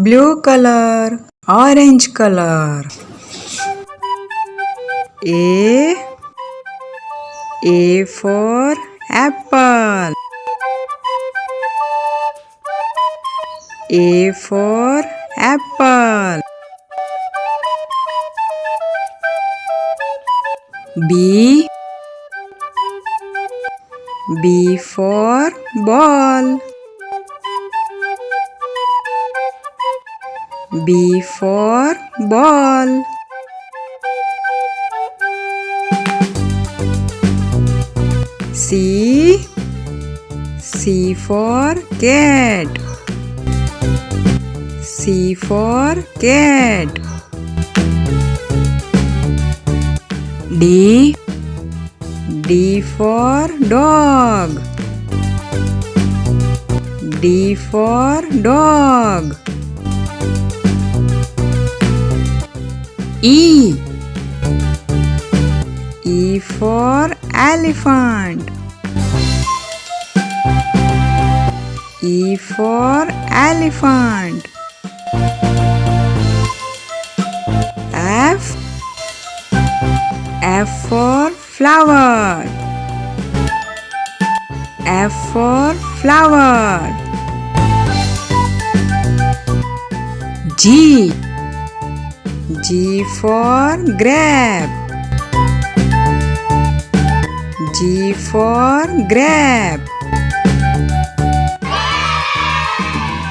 blue color, orange color. A for apple. A for apple. B for ball. B for ball. C for cat. C for cat. D for dog. D for dog. E for elephant. E for elephant. F for flower. F for flower. G for grape. G for grape.